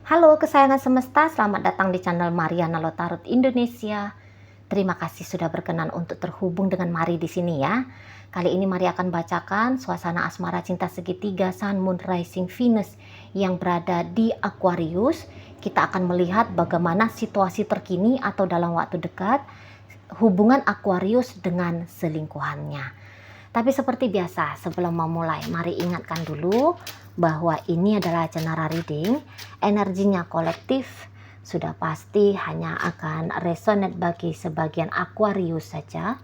Halo kesayangan semesta, selamat datang di channel Mariana Lotarot Indonesia. Terima kasih sudah berkenan untuk terhubung dengan Mari di sini ya. Kali ini Mari akan bacakan suasana asmara cinta segitiga Sun, Moon, Rising, Venus yang berada di Aquarius. Kita akan melihat bagaimana situasi terkini atau dalam waktu dekat hubungan Aquarius dengan selingkuhannya. Tapi seperti biasa, sebelum memulai, mari ingatkan dulu bahwa ini adalah general reading, energinya kolektif, sudah pasti hanya akan resonate bagi sebagian Aquarius saja,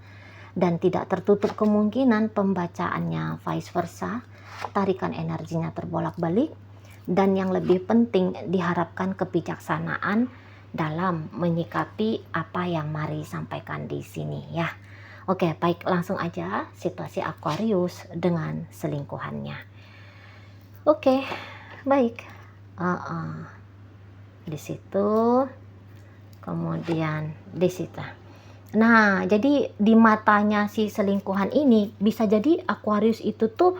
dan tidak tertutup kemungkinan pembacaannya vice versa, tarikan energinya terbolak-balik, dan yang lebih penting diharapkan kebijaksanaan dalam menyikapi apa yang Mari sampaikan di sini ya. Oke, baik, langsung aja situasi Aquarius dengan selingkuhannya. Oke, baik. Di situ, kemudian di situ. Nah, jadi di matanya si selingkuhan ini bisa jadi Aquarius itu tuh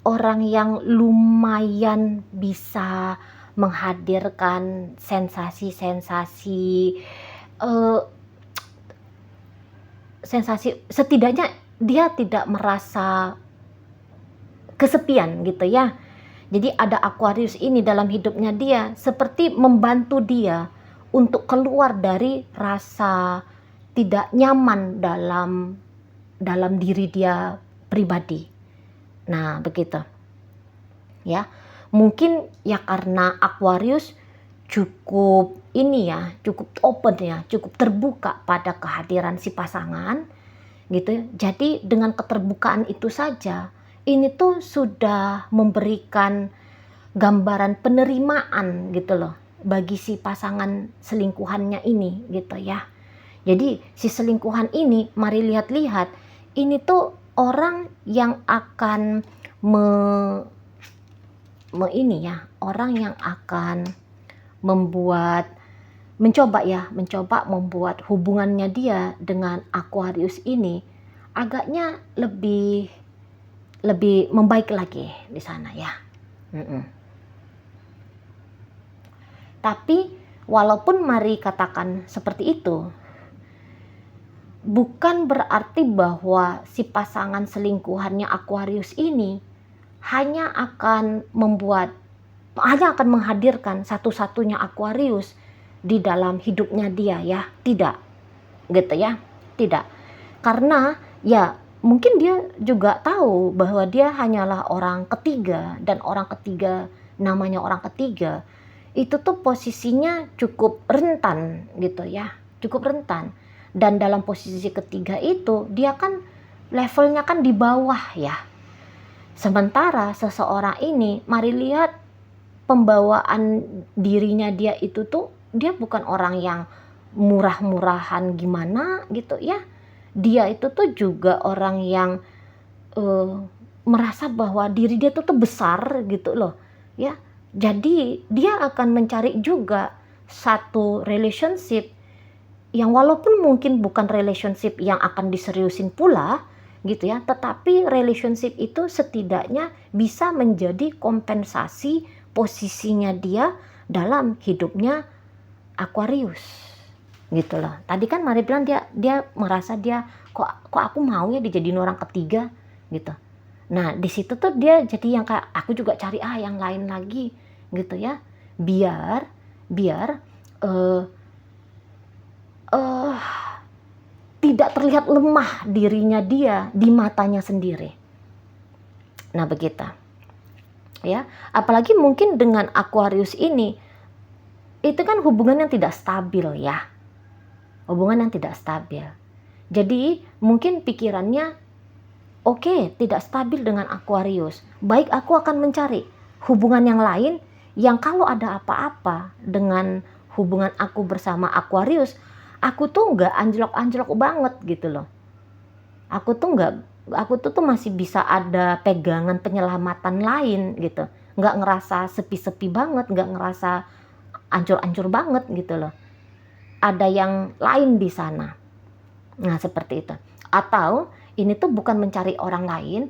orang yang lumayan bisa menghadirkan sensasi-sensasi setidaknya dia tidak merasa kesepian gitu ya. Jadi ada Aquarius ini dalam hidupnya dia seperti membantu dia untuk keluar dari rasa tidak nyaman dalam diri dia pribadi. Nah, begitu. Ya. Mungkin ya karena Aquarius cukup open ya, cukup terbuka pada kehadiran si pasangan gitu. Jadi dengan keterbukaan itu saja, ini tuh sudah memberikan gambaran penerimaan gitu loh bagi si pasangan selingkuhannya ini gitu ya. Jadi si selingkuhan ini, mari lihat-lihat, ini tuh orang yang akan orang yang akan mencoba membuat hubungannya dia dengan Aquarius ini agaknya lebih membaik lagi di sana ya. Tapi walaupun Mari katakan seperti itu, bukan berarti bahwa si pasangan selingkuhannya Aquarius ini hanya akan menghadirkan satu-satunya Aquarius di dalam hidupnya dia ya, tidak gitu ya, tidak, karena ya mungkin dia juga tahu bahwa dia hanyalah orang ketiga, dan orang ketiga, namanya orang ketiga itu tuh posisinya cukup rentan gitu ya, cukup rentan, dan dalam posisi ketiga itu dia kan levelnya kan di bawah ya. Sementara seseorang ini, mari lihat pembawaan dirinya dia itu tuh, dia bukan orang yang murah-murahan gimana gitu ya. Dia itu tuh juga orang yang merasa bahwa diri dia tuh besar gitu loh ya. Jadi dia akan mencari juga satu relationship yang walaupun mungkin bukan relationship yang akan diseriusin pula gitu ya, tetapi relationship itu setidaknya bisa menjadi kompensasi posisinya dia dalam hidupnya Aquarius gitu loh. Tadi kan Mari bilang dia merasa dia kok aku mau ya dijadiin orang ketiga gitu. Nah di situ tuh dia jadi yang kayak aku juga cari yang lain lagi gitu ya, biar tidak terlihat lemah dirinya dia di matanya sendiri. Nah begitu ya, apalagi mungkin dengan Aquarius ini itu kan hubungan yang tidak stabil ya, hubungan yang tidak stabil. Jadi mungkin pikirannya oke, tidak stabil dengan Aquarius, baik aku akan mencari hubungan yang lain yang kalau ada apa-apa dengan hubungan aku bersama Aquarius, aku tuh nggak anjlok-anjlok banget gitu loh. Aku tuh masih bisa ada pegangan penyelamatan lain gitu. Nggak ngerasa sepi-sepi banget, nggak ngerasa ancur-ancur banget gitu loh. Ada yang lain di sana. Nah seperti itu. Atau ini tuh bukan mencari orang lain,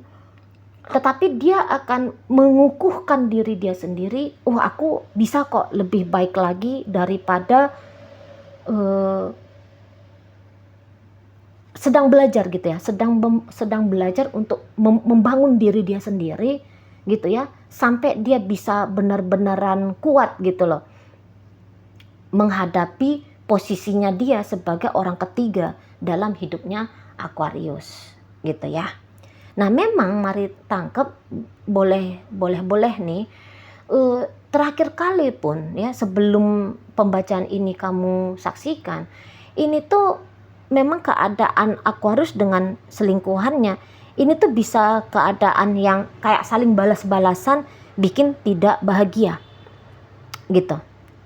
tetapi dia akan mengukuhkan diri dia sendiri. Oh, aku bisa kok lebih baik lagi daripada sedang belajar gitu ya, sedang belajar untuk membangun diri dia sendiri gitu ya, sampai dia bisa benar-benaran kuat gitu loh menghadapi posisinya dia sebagai orang ketiga dalam hidupnya Aquarius gitu ya. Nah, memang mari tangkap, boleh nih, terakhir kali pun ya, sebelum pembacaan ini kamu saksikan, ini tuh memang keadaan Aquarius dengan selingkuhannya ini tuh bisa keadaan yang kayak saling balas-balasan, bikin tidak bahagia gitu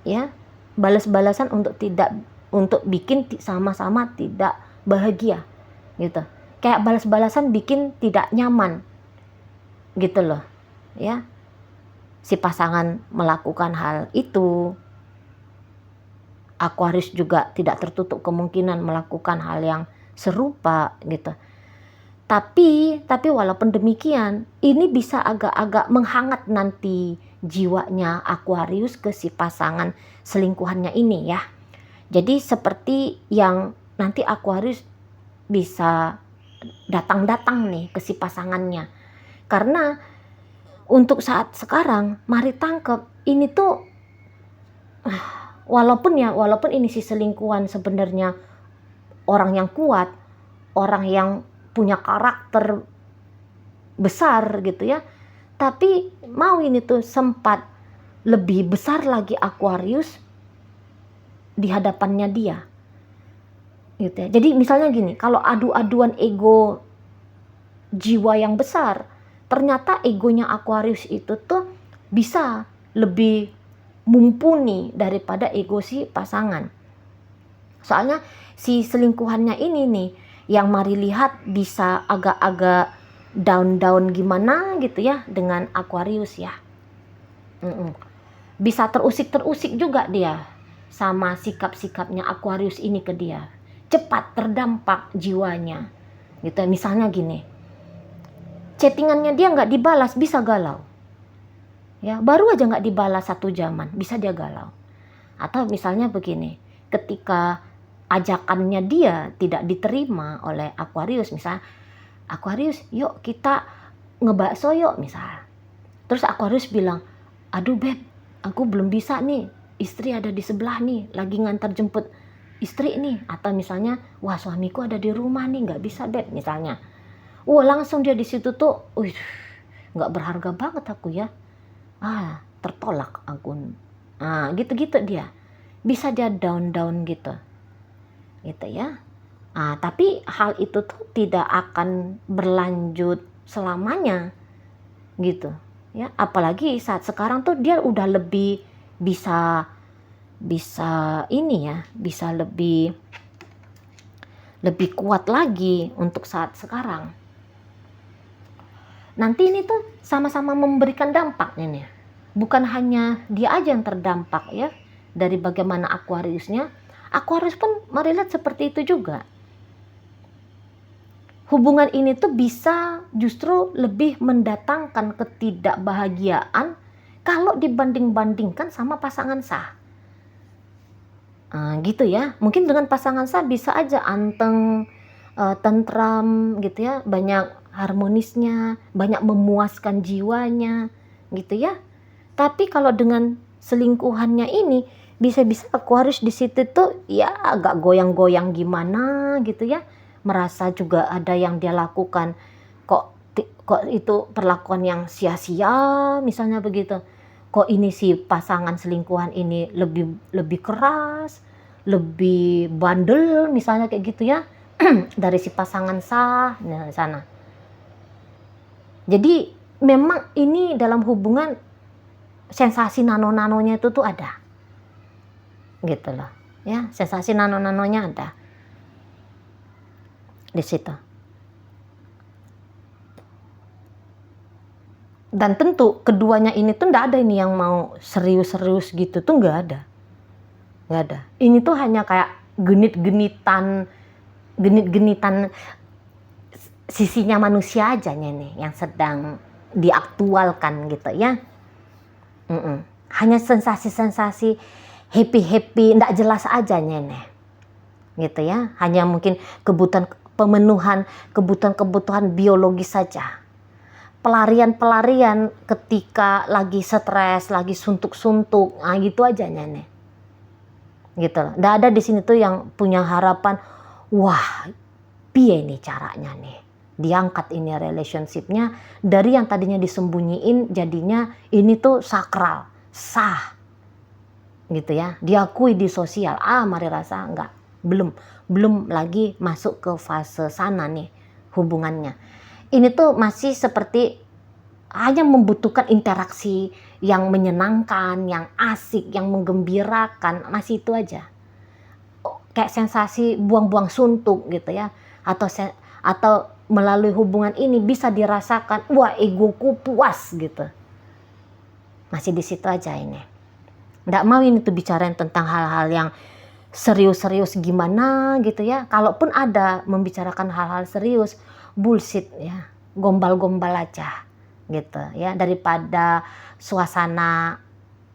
ya, balas-balasan untuk bikin sama-sama tidak bahagia gitu, kayak balas-balasan bikin tidak nyaman gitu loh ya. Si pasangan melakukan hal itu, Aquarius juga tidak tertutup kemungkinan melakukan hal yang serupa gitu. Tapi walaupun demikian, ini bisa agak-agak menghangat nanti jiwanya Aquarius ke si pasangan selingkuhannya ini ya. Jadi seperti yang nanti Aquarius bisa datang-datang nih ke si pasangannya. Karena untuk saat sekarang, mari tangkap, ini tuh walaupun ini si selingkuhan sebenarnya orang yang kuat, orang yang punya karakter besar gitu ya, tapi mau ini tuh sempat lebih besar lagi Aquarius di hadapannya dia gitu ya. Jadi misalnya gini, kalau adu-aduan ego jiwa yang besar, ternyata egonya Aquarius itu tuh bisa lebih mumpuni daripada ego si pasangan. Soalnya si selingkuhannya ini nih, yang mari lihat bisa agak-agak down gimana gitu ya dengan Aquarius ya. Bisa terusik juga dia sama sikap-sikapnya Aquarius ini ke dia. Cepat terdampak jiwanya gitu. Misalnya gini, chattingannya dia nggak dibalas, bisa galau ya, baru aja nggak dibalas 1 jaman bisa dia galau. Atau misalnya begini, ketika ajakannya dia tidak diterima oleh Aquarius, misal Aquarius yuk kita ngebakso yuk misal, terus Aquarius bilang aduh beb, aku belum bisa nih, istri ada di sebelah nih, lagi ngantar jemput istri nih. Atau misalnya wah suamiku ada di rumah nih, nggak bisa beb misalnya. Wah langsung dia di situ tuh, nggak berharga banget aku ya, tertolak aku. Gitu dia bisa dia down gitu ya. Tapi hal itu tuh tidak akan berlanjut selamanya gitu ya. Apalagi saat sekarang tuh dia udah lebih bisa ini ya, bisa lebih kuat lagi untuk saat sekarang. Nanti ini tuh sama-sama memberikan dampak ini. Bukan hanya dia aja yang terdampak ya dari bagaimana Aquariusnya. Aquarius pun mari lihat seperti itu juga. Hubungan ini tuh bisa justru lebih mendatangkan ketidakbahagiaan kalau dibanding-bandingkan sama pasangan sah. Gitu ya. Mungkin dengan pasangan sah bisa aja anteng, tentram gitu ya, banyak harmonisnya, banyak memuaskan jiwanya gitu ya. Tapi kalau dengan selingkuhannya ini, bisa-bisa Aquarius di situ tuh ya agak goyang-goyang gimana gitu ya, merasa juga ada yang dia lakukan kok itu perlakuan yang sia-sia misalnya begitu. Kok ini si pasangan selingkuhan ini lebih keras, lebih bandel misalnya kayak gitu ya dari si pasangan sah di sana. Jadi memang ini dalam hubungan sensasi nano-nanonya itu tuh ada gitu loh ya, sensasi nano-nanonya ada di situ. Dan tentu keduanya ini tuh nggak ada ini yang mau serius-serius gitu tuh, nggak ada. Ini tuh hanya kayak genit-genitan sisinya manusia aja nih yang sedang diaktualkan gitu ya. Hanya sensasi-sensasi happy-happy ndak jelas aja nyeneh gitu ya, hanya mungkin pemenuhan kebutuhan biologis saja, pelarian ketika lagi stres, lagi suntuk-suntuk, nah gitu aja nyeneh gitu loh. Ndak ada di sini tuh yang punya harapan, wah piye nih caranya nih diangkat ini relationshipnya dari yang tadinya disembunyiin jadinya ini tuh sakral, sah gitu ya, diakui di sosial. Mari rasa enggak, belum lagi masuk ke fase sana nih hubungannya. Ini tuh masih seperti hanya membutuhkan interaksi yang menyenangkan, yang asik, yang menggembirakan, masih itu aja. Kayak sensasi buang-buang suntuk gitu ya, atau melalui hubungan ini bisa dirasakan, wah egoku puas gitu. Masih di situ aja ini. Nggak mau ini tuh bicarain tentang hal-hal yang serius-serius gimana gitu ya. Kalaupun ada membicarakan hal-hal serius, bullshit ya, gombal-gombal aja gitu ya. Daripada suasana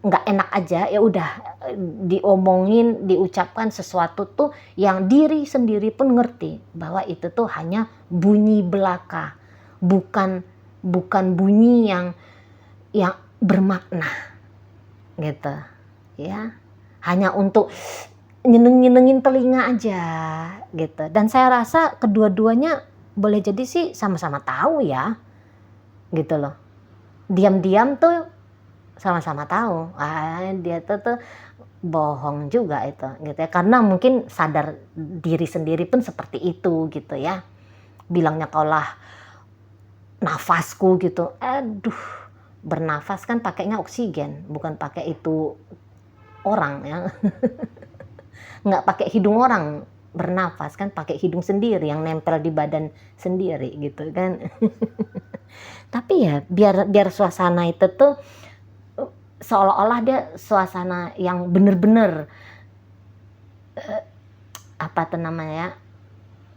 nggak enak aja, ya udah diomongin, diucapkan sesuatu tuh yang diri sendiri pun ngerti bahwa itu tuh hanya bunyi belaka, bukan bunyi yang bermakna gitu ya, hanya untuk nyenengin telinga aja gitu. Dan saya rasa kedua-duanya boleh jadi sih sama-sama tahu ya gitu loh, diam-diam tuh sama-sama tahu dia tuh bohong juga itu gitu ya, karena mungkin sadar diri sendiri pun seperti itu gitu ya. Bilangnya kaulah nafasku gitu, aduh, bernafas kan pakainya oksigen, bukan pakai itu orang ya. Nggak pakai hidung orang bernafas, kan pakai hidung sendiri yang nempel di badan sendiri gitu kan. Tapi ya biar suasana itu tuh seolah-olah dia suasana yang bener-bener apa tuh namanya,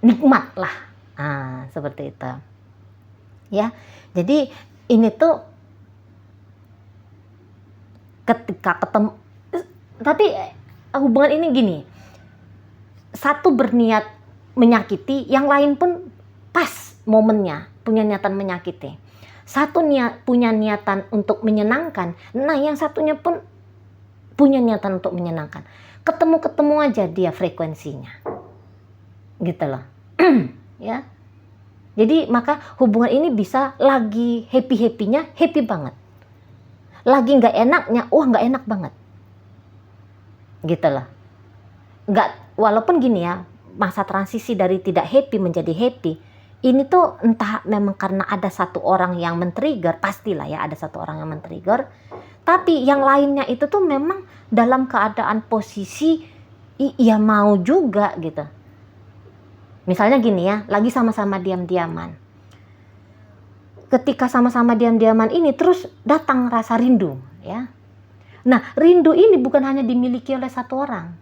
nikmat lah, seperti itu ya. Jadi ini tuh ketika ketemu, tapi hubungan ini gini, satu berniat menyakiti, yang lain pun pas momennya punya niatan menyakiti. Satu punya niatan untuk menyenangkan, nah yang satunya pun punya niatan untuk menyenangkan. Ketemu aja dia frekuensinya gitu loh. Ya, jadi maka hubungan ini bisa lagi happy-happynya happy banget, lagi nggak enaknya nggak enak banget gitu loh. Nggak, walaupun gini ya, masa transisi dari tidak happy menjadi happy ini tuh entah memang karena ada satu orang yang men-trigger, pastilah ya ada satu orang yang men-trigger, tapi yang lainnya itu tuh memang dalam keadaan posisi iya mau juga gitu. Misalnya gini ya, lagi sama-sama diam-diaman, ketika sama-sama diam-diaman ini terus datang rasa rindu ya. Nah, rindu ini bukan hanya dimiliki oleh satu orang,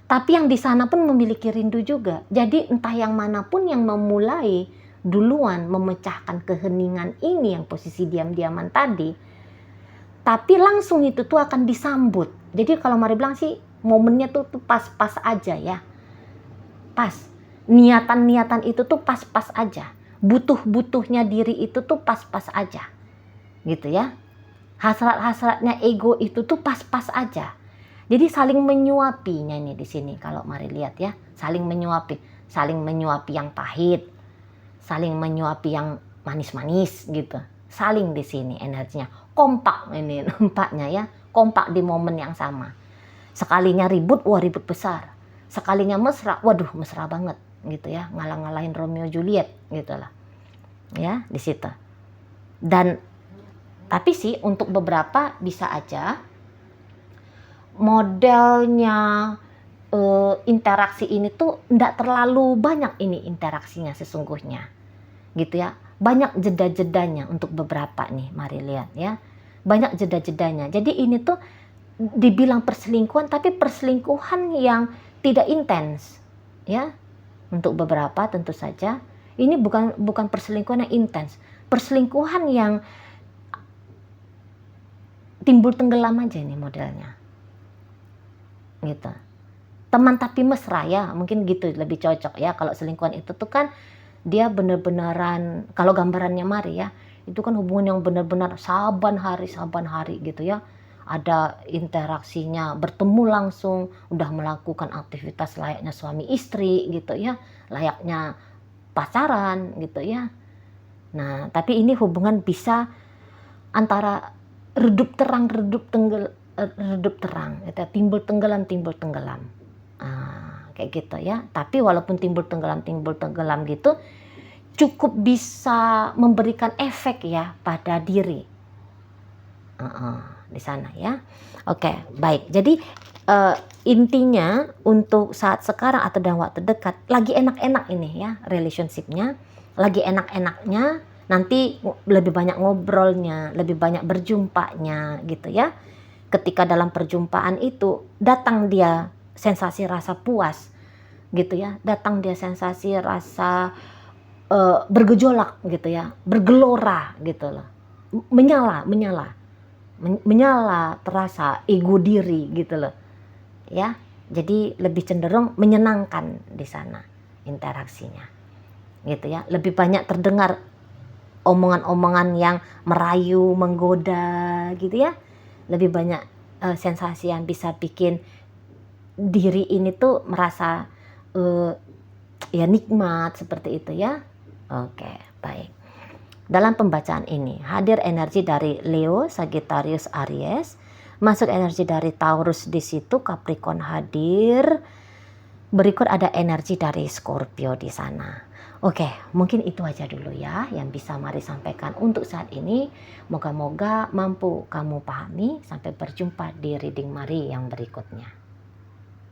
tapi yang di sana pun memiliki rindu juga. Jadi entah yang manapun yang memulai duluan memecahkan keheningan ini yang posisi diam-diaman tadi, tapi langsung itu tuh akan disambut. Jadi kalau Mari bilang sih momennya tuh pas-pas aja ya. Pas. Niatan-niatan itu tuh pas-pas aja. Butuh-butuhnya diri itu tuh pas-pas aja. Gitu ya. Hasrat-hasratnya ego itu tuh pas-pas aja. Jadi saling menyuapinya ini di sini kalau Mari lihat ya, saling menyuapi yang pahit, saling menyuapi yang manis-manis gitu. Saling di sini energinya. Kompak ini nampaknya ya, kompak di momen yang sama. Sekalinya ribut, ribut besar. Sekalinya mesra, waduh mesra banget gitu ya, ngalah-ngalahin Romeo Juliet gitu lah. Ya, di situ. Dan tapi sih untuk beberapa bisa aja modelnya interaksi ini tuh enggak terlalu banyak ini interaksinya sesungguhnya. Gitu ya. Banyak jeda-jedanya untuk beberapa nih, Mari lihat ya. Banyak jeda-jedanya. Jadi ini tuh dibilang perselingkuhan, tapi perselingkuhan yang tidak intens ya. Untuk beberapa tentu saja ini bukan perselingkuhan yang intens. Perselingkuhan yang timbul tenggelam aja nih modelnya. Gitu. Teman tapi mesra ya, mungkin gitu lebih cocok ya. Kalau selingkuhan itu tuh kan dia bener-beneran, kalau gambarannya Mari ya, itu kan hubungan yang benar-benar saban hari gitu ya. Ada interaksinya, bertemu langsung, udah melakukan aktivitas layaknya suami istri gitu ya, layaknya pacaran gitu ya. Nah, tapi ini hubungan bisa antara redup terang, redup terang, gitu, timbul tenggelam. Kayak gitu ya. Tapi walaupun timbul tenggelam gitu, cukup bisa memberikan efek ya pada diri. Di sana ya. Oke, baik. Jadi intinya untuk saat sekarang atau dalam waktu dekat lagi enak-enak ini ya relationship-nya, lagi enak-enaknya, nanti lebih banyak ngobrolnya, lebih banyak berjumpanya gitu ya. Ketika dalam perjumpaan itu datang dia sensasi rasa puas gitu ya, datang dia sensasi rasa bergejolak gitu ya, bergelora gitu loh, menyala terasa ego diri gitu loh ya. Jadi lebih cenderung menyenangkan di sana interaksinya gitu ya, lebih banyak terdengar omongan-omongan yang merayu, menggoda gitu ya, lebih banyak sensasi yang bisa bikin diri ini tuh merasa ya nikmat seperti itu ya. Oke, baik. Dalam pembacaan ini hadir energi dari Leo, Sagittarius, Aries, masuk energi dari Taurus di situ, Capricorn hadir. Berikut ada energi dari Scorpio di sana. Oke, mungkin itu aja dulu ya yang bisa Mari sampaikan untuk saat ini. Moga-moga mampu kamu pahami. Sampai berjumpa di reading Mari yang berikutnya.